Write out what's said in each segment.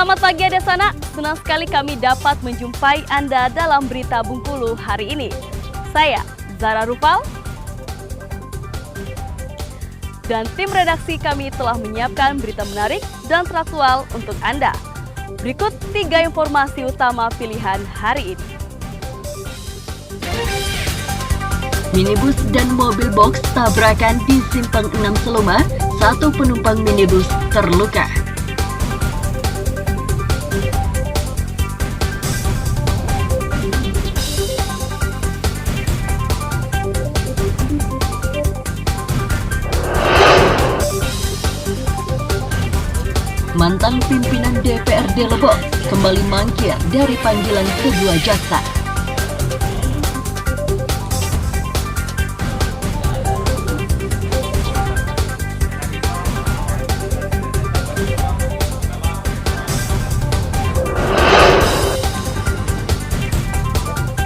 Selamat pagi ada sana, senang sekali kami dapat menjumpai Anda dalam Berita Bengkulu hari ini. Saya, Zara Rupal, dan tim redaksi kami telah menyiapkan berita menarik dan teraktual untuk Anda. Berikut 3 informasi utama pilihan hari ini. Minibus dan mobil box tabrakan di Simpang 6 Seluma, 1 penumpang minibus terluka. Mantan pimpinan DPRD Lebong kembali mangkir dari panggilan kedua jaksa.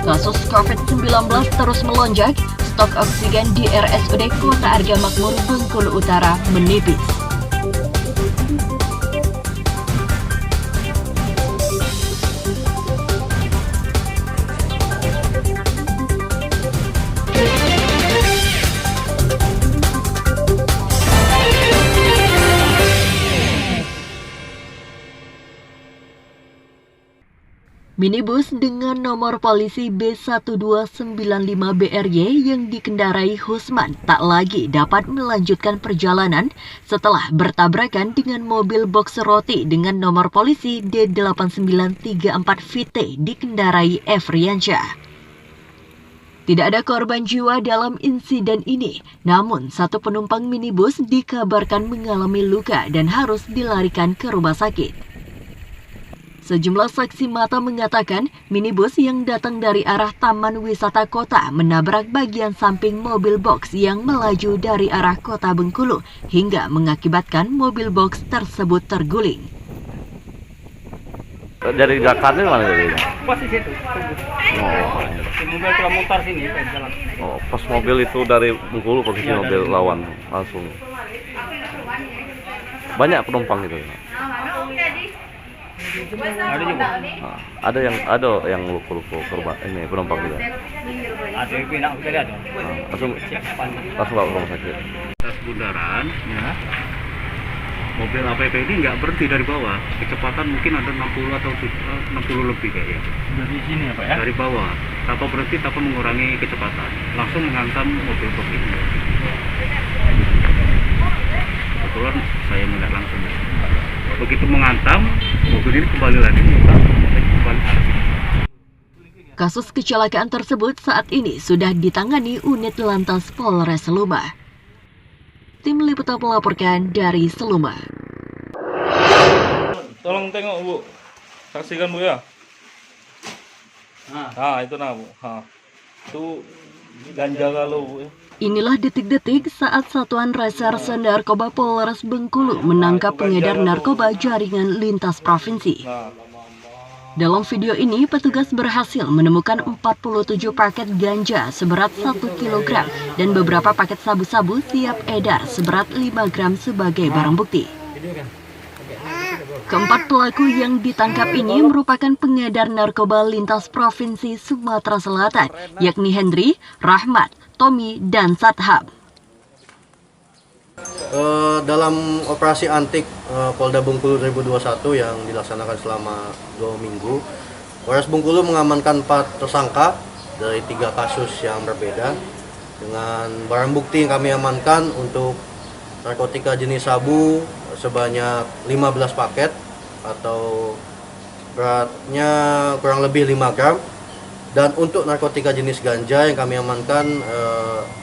Kasus COVID-19 terus melonjak, stok oksigen di RSUD Kota Arga Makmur Bengkulu Utara menipis. Minibus dengan nomor polisi B1295BRY yang dikendarai Husman tak lagi dapat melanjutkan perjalanan setelah bertabrakan dengan mobil box roti dengan nomor polisi D8934VT dikendarai Efriansyah. Tidak ada korban jiwa dalam insiden ini, namun 1 penumpang minibus dikabarkan mengalami luka dan harus dilarikan ke rumah sakit. Sejumlah saksi mata mengatakan minibus yang datang dari arah Taman Wisata Kota menabrak bagian samping mobil box yang melaju dari arah Kota Bengkulu hingga mengakibatkan mobil box tersebut terguling. Dari Jakarta mana dari? Pas di situ. Mobil telah mutar sini jalan. Oh, pas mobil itu dari Bengkulu posisi mobil lawan langsung. Banyak penumpang itu. Ada juga. Ada yang luka-luka korban ini penumpang juga. Ada yang pindah kita lihat. Langsung bawa ke rumah sakit. Atas bundaran, ya, mobil APP ini nggak berhenti dari bawah. Kecepatan mungkin ada 60 atau 60 lebih kayaknya. Dari sini ya Pak ya? Dari bawah, tanpa berhenti, tanpa mengurangi kecepatan, langsung menghantam mobil box ini. Kebetulan saya melihat langsung. Begitu menghantam, mobil ini kembali lagi Kasus kecelakaan tersebut saat ini sudah ditangani unit Lantas Polres Seluma. Tim Liputan melaporkan dari Seluma. Tolong tengok Bu, saksikan Bu ya. Nah itu nah Bu, itu ganja kalau Bu ya. Inilah detik-detik saat Satuan Reserse Narkoba Polres Bengkulu menangkap pengedar narkoba jaringan lintas provinsi. Dalam video ini, petugas berhasil menemukan 47 paket ganja seberat 1 kg dan beberapa paket sabu-sabu siap edar seberat 5 gram sebagai barang bukti. Keempat pelaku yang ditangkap ini merupakan pengedar narkoba lintas provinsi Sumatera Selatan, yakni Hendri, Rahmat, Tommy, dan Sathab. Dalam operasi antik Polda Bengkulu 2021 yang dilaksanakan selama 2 minggu, Polres Bengkulu mengamankan 4 tersangka dari 3 kasus yang berbeda. Dengan barang bukti yang kami amankan untuk narkotika jenis sabu sebanyak 15 paket atau beratnya kurang lebih 5 gram. Dan untuk narkotika jenis ganja yang kami amankan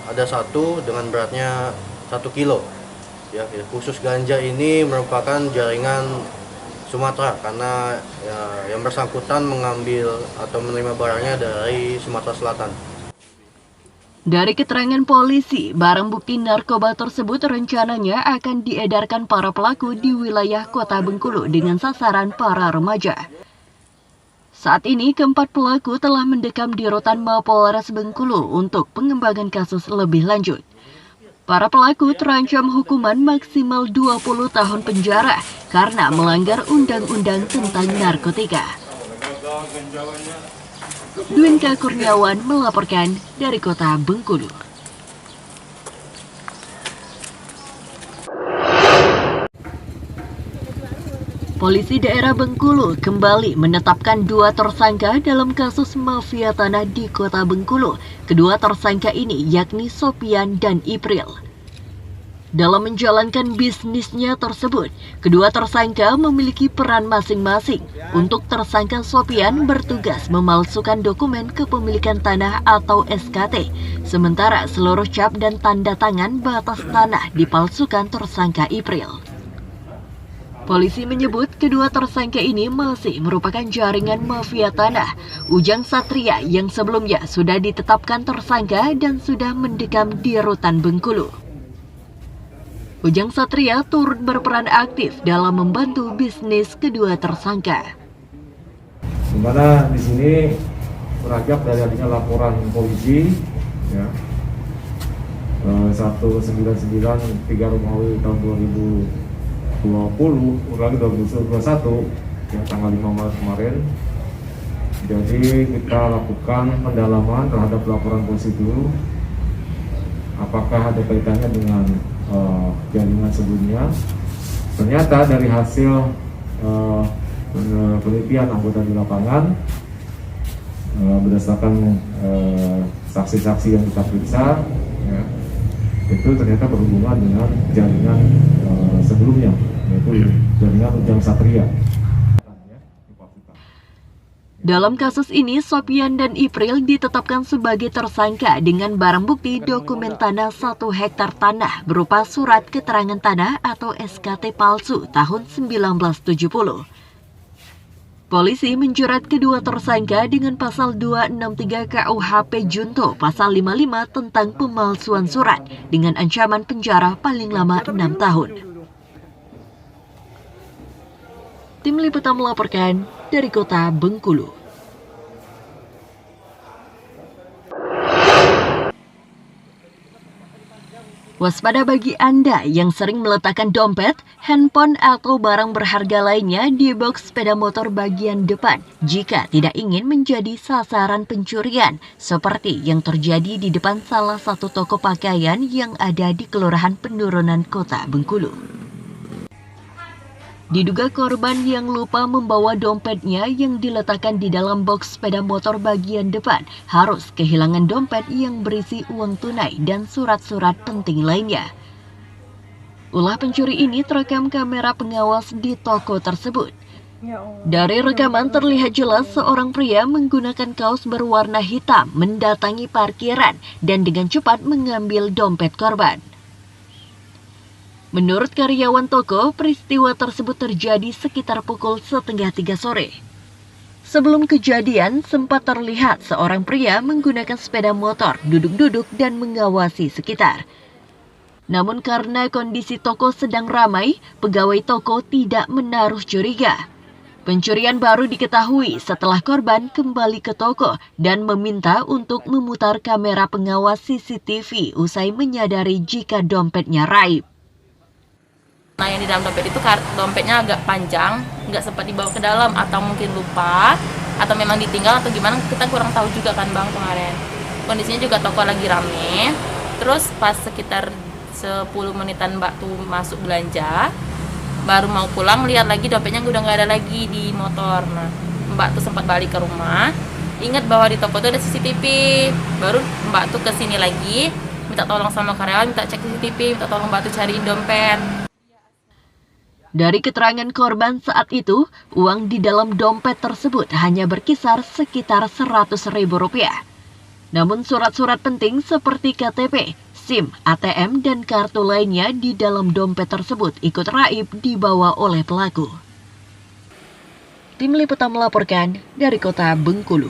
ada 1 dengan beratnya 1 kilo. Ya, khusus ganja ini merupakan jaringan Sumatera karena yang bersangkutan mengambil atau menerima barangnya dari Sumatera Selatan. Dari keterangan polisi, barang bukti narkoba tersebut rencananya akan diedarkan para pelaku di wilayah Kota Bengkulu dengan sasaran para remaja. Saat ini, keempat pelaku telah mendekam di rutan Mapolres Bengkulu untuk pengembangan kasus lebih lanjut. Para pelaku terancam hukuman maksimal 20 tahun penjara karena melanggar undang-undang tentang narkotika. Dwinka Kurniawan melaporkan dari Kota Bengkulu. Polisi daerah Bengkulu kembali menetapkan 2 tersangka dalam kasus mafia tanah di Kota Bengkulu. Kedua tersangka ini yakni Sopian dan Ipril. Dalam menjalankan bisnisnya tersebut, kedua tersangka memiliki peran masing-masing. Untuk tersangka Sopian bertugas memalsukan dokumen kepemilikan tanah atau SKT, sementara seluruh cap dan tanda tangan batas tanah dipalsukan tersangka Ipril. Polisi menyebut kedua tersangka ini masih merupakan jaringan mafia tanah Ujang Satria yang sebelumnya sudah ditetapkan tersangka dan sudah mendekam di rutan Bengkulu. Ujang Satria turut berperan aktif dalam membantu bisnis kedua tersangka. Di mana di sini beranjak dari adanya laporan polisi ya, 199 3 Romawi tahun 2020 ulangi 2021 ya, tanggal 5 Maret kemarin. Jadi kita lakukan pendalaman terhadap laporan polisi dulu, apakah ada kaitannya dengan jaringan sebelumnya. Ternyata dari hasil penelitian anggota di lapangan berdasarkan saksi-saksi yang kita periksa ya, itu ternyata berhubungan dengan jaringan sebelumnya, yaitu jaringan Ujang Satria. Dalam kasus ini, Sopian dan Ipril ditetapkan sebagai tersangka dengan barang bukti dokumen tanah 1 hektar tanah berupa surat keterangan tanah atau SKT palsu tahun 1970. Polisi menjerat kedua tersangka dengan pasal 263 KUHP Junto pasal 55 tentang pemalsuan surat dengan ancaman penjara paling lama 6 tahun. Tim Liputan melaporkan dari Kota Bengkulu. Waspada bagi Anda yang sering meletakkan dompet, handphone, atau barang berharga lainnya di box sepeda motor bagian depan jika tidak ingin menjadi sasaran pencurian, seperti yang terjadi di depan salah satu toko pakaian yang ada di Kelurahan Penurunan Kota Bengkulu. Diduga korban yang lupa membawa dompetnya yang diletakkan di dalam box sepeda motor bagian depan harus kehilangan dompet yang berisi uang tunai dan surat-surat penting lainnya. Ulah pencuri ini terekam kamera pengawas di toko tersebut. Dari rekaman terlihat jelas seorang pria menggunakan kaos berwarna hitam mendatangi parkiran dan dengan cepat mengambil dompet korban. Menurut karyawan toko, peristiwa tersebut terjadi sekitar pukul 2:30 sore. Sebelum kejadian, sempat terlihat seorang pria menggunakan sepeda motor, duduk-duduk dan mengawasi sekitar. Namun karena kondisi toko sedang ramai, pegawai toko tidak menaruh curiga. Pencurian baru diketahui setelah korban kembali ke toko dan meminta untuk memutar kamera pengawas CCTV usai menyadari jika dompetnya raib. Nah, yang di dalam dompet itu dompetnya agak panjang, nggak sempat dibawa ke dalam, atau mungkin lupa, atau memang ditinggal atau gimana, kita kurang tahu juga kan Bang kemarin. Kondisinya juga toko lagi rame, terus pas sekitar 10 menitan Mbak tuh masuk belanja, baru mau pulang lihat lagi dompetnya udah nggak ada lagi di motor. Nah, Mbak tuh sempat balik ke rumah, ingat bahwa di toko tuh ada CCTV, baru Mbak tuh kesini lagi, minta tolong sama karyawan, minta cek CCTV, minta tolong Mbak tuh cariin dompet. Dari keterangan korban saat itu, uang di dalam dompet tersebut hanya berkisar sekitar Rp100.000. Namun surat-surat penting seperti KTP, SIM, ATM, dan kartu lainnya di dalam dompet tersebut ikut raib dibawa oleh pelaku. Tim Liputan melaporkan dari Kota Bengkulu.